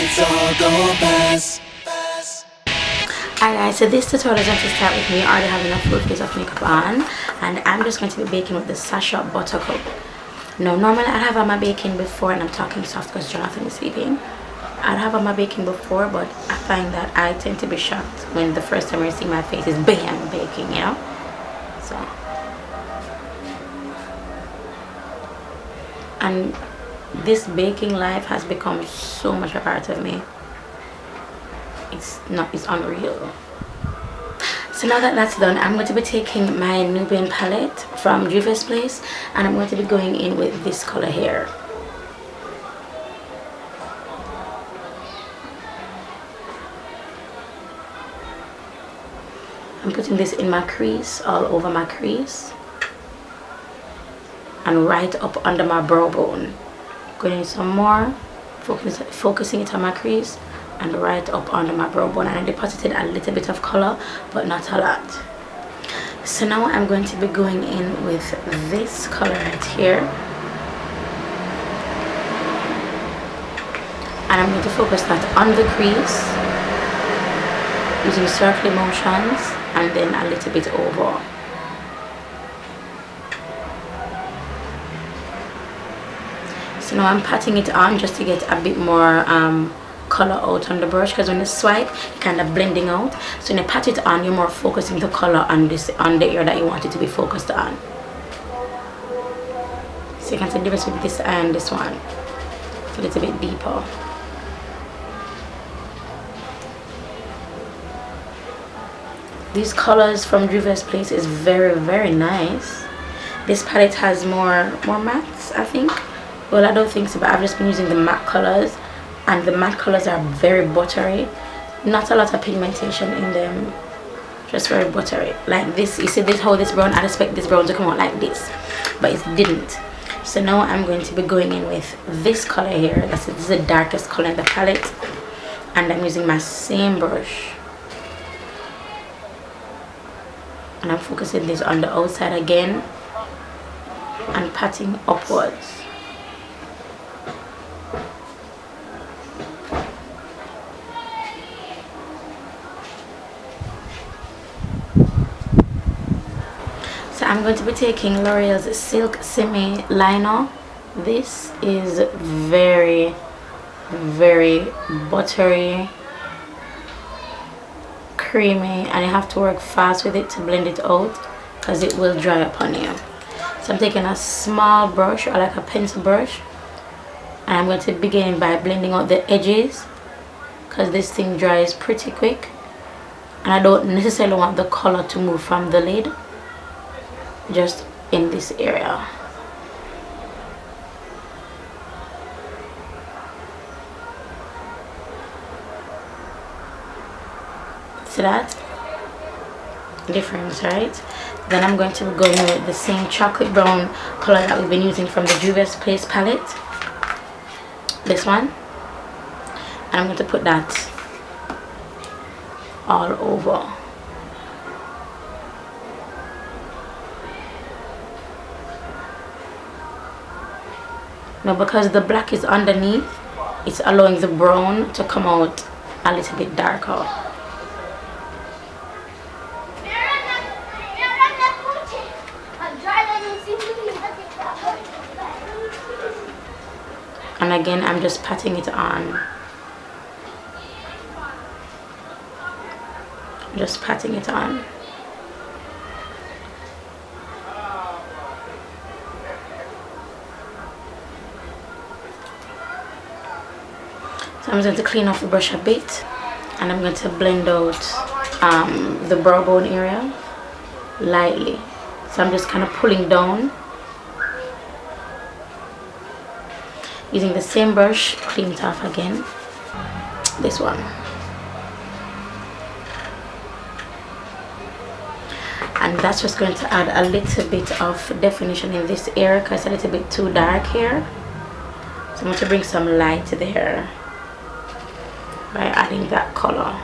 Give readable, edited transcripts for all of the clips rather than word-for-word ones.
it's all gonna pass. Alright guys, so this tutorial is going to start with me already having a full face of makeup on, and I'm just going to be baking with the Sacha Buttercup. Now normally I'd have on my baking before, and I'm talking soft because Jonathan is sleeping. I'd have on my baking before, but I find that I tend to be shocked when the first time I see my face is bam, baking, you know. So, and this baking life has become so much a part of me. It's unreal. So now that that's done, I'm going to be taking my Nubian palette from Juvia's place, and I'm going to be going in with this color here. I'm putting this in my crease, all over my crease, and right up under my brow bone. Going in some more, focusing it on my crease, and right up under my brow bone, and I deposited a little bit of color but not a lot. So now I'm going to be going in with this color right here, and I'm going to focus that on the crease using circular motions and then a little bit over. So now I'm patting it on just to get a bit more color out on the brush, because when you swipe you're kind of blending out. So when you pat it on, you're more focusing the color on the area that you want it to be focused on. So you can see the difference with this and this one. It's a little bit deeper. These colors from Juvia's place is very nice. This palette has more mattes, I think. Well, I don't think so, but I've just been using the matte colors, and the matte colors are very buttery. Not a lot of pigmentation in them, just very buttery. Like this, you see this, how this brown, I expect this brown to come out like this, but it didn't. So now I'm going to be going in with this color here. This is the darkest color in the palette, and I'm using my same brush, and I'm focusing this on the outside again and patting upwards. So I'm going to be taking L'Oreal's Silksimmi liner. This is very buttery, creamy, and you have to work fast with it to blend it out because it will dry upon you. So I'm taking a small brush, or like a pencil brush, and I'm going to begin by blending out the edges because this thing dries pretty quick, and I don't necessarily want the color to move from the lid, just in this area. See that difference, right? Then I'm going to be going with the same chocolate brown color that we've been using from the Juvia's Place palette, this one, and I'm going to put that all over. Now because the black is underneath, it's allowing the brown to come out a little bit darker. And again, I'm just patting it on. Just patting it on. So I'm going to clean off the brush a bit, and I'm going to blend out the brow bone area lightly. So I'm just kind of pulling down using the same brush, clean it off again, this one. And that's just going to add a little bit of definition in this area because it's a little bit too dark here. So I'm going to bring some light there by adding that color.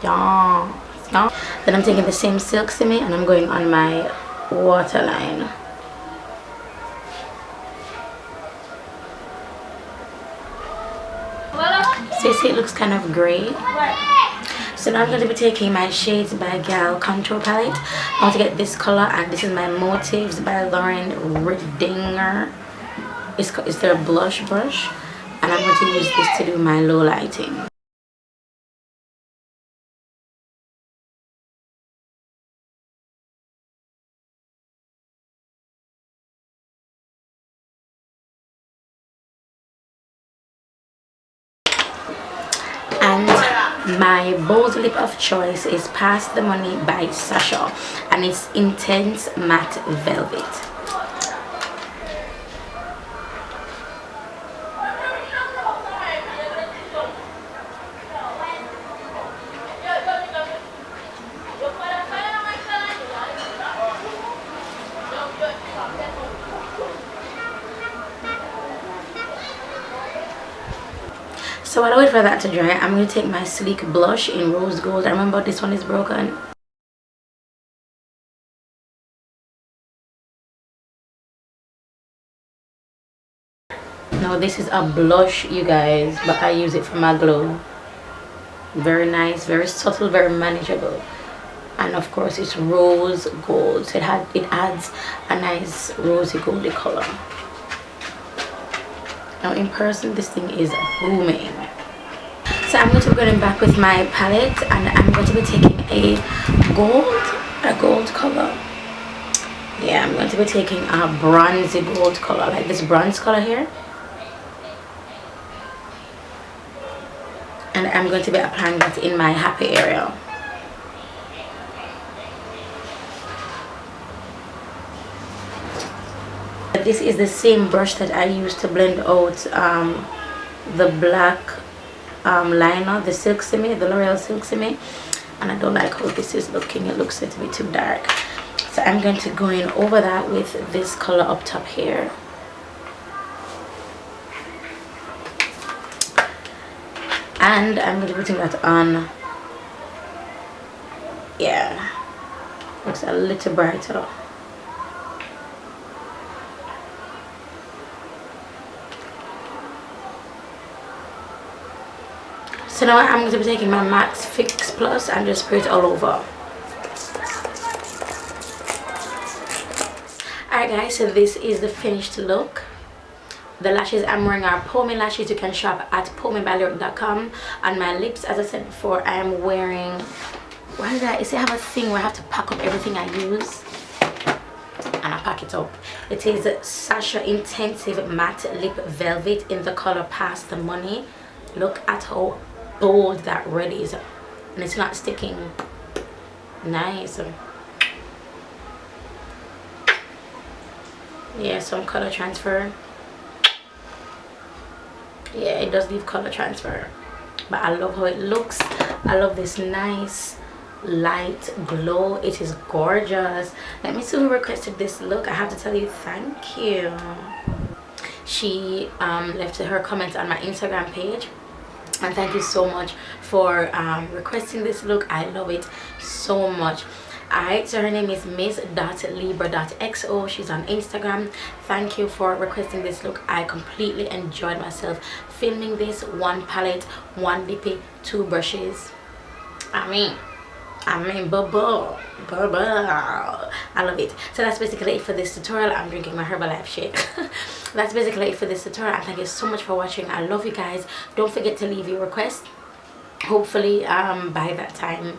Yeah. Then I'm taking the same Silksimmi and I'm going on my waterline. they say it looks kind of gray. So now I'm going to be taking my Shades by Gal contour palette. I want to get this color, and this is my Motives by Lauren Ridinger. It's their blush brush, and I'm going to use this to do my low lighting. And my bold lip of choice is Past the Money by Sacha, and it's Intense Matte Velvet. So while I wait for that to dry, I'm going to take my sleek blush in Rose Gold. I remember this one is broken. Now this is a blush, you guys, but I use it for my glow. Very nice, very subtle, very manageable. And of course it's Rose Gold. So it adds a nice rosy goldy color. Now in person this thing is booming. So I'm going to be going back with my palette, and I'm going to be taking a gold color. Yeah, I'm going to be taking a bronzy gold color, like this bronze color here. And I'm going to be applying that in my happy area. This is the same brush that I used to blend out the black liner, the Silksimmi, the Loreal Silksimmi, and I don't like how this is looking. It looks to be too dark. So I'm going to go in over that with this color up top here. And I'm going to be putting that on. Yeah, looks a little brighter. So now I'm going to be taking my MAC Fix Plus and just spray it all over. Alright guys, so this is the finished look. The lashes I'm wearing are Pommy lashes. You can shop at pommybylyric.com. And my lips, as I said before, I am wearing... Why did I say I have a thing where I have to pack up everything I use? And I pack it up. It is Sacha Intensive Matte Lip Velvet in the color Past the Money. Look at how bold that red is, and it's not sticking. Nice. Yeah, some color transfer. Yeah, it does leave color transfer, but I love how it looks. I love this nice light glow. It is gorgeous. Let me see who requested this look. I have to tell you thank you. She left her comment on my Instagram page, and thank you so much for requesting this look. I love it so much. Alright, so her name is miss.libra.xo. she's on Instagram. Thank you for requesting this look. I completely enjoyed myself filming this. One palette, one lippy, two brushes. I mean bubble. I love it. So that's basically it for this tutorial. I'm drinking my Herbalife shake. That's basically it for this tutorial, and thank you so much for watching. I love you guys. Don't forget to leave your request. Hopefully by that time,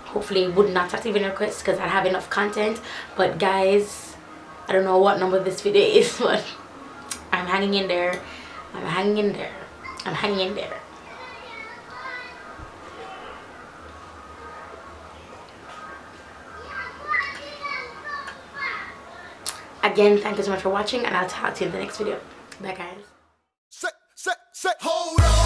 hopefully it would not have even request because I have enough content. But guys, I don't know what number this video is, but I'm hanging in there. I'm hanging in there. I'm hanging in there. Again, thank you so much for watching, and I'll talk to you in the next video. Bye guys. Hold on.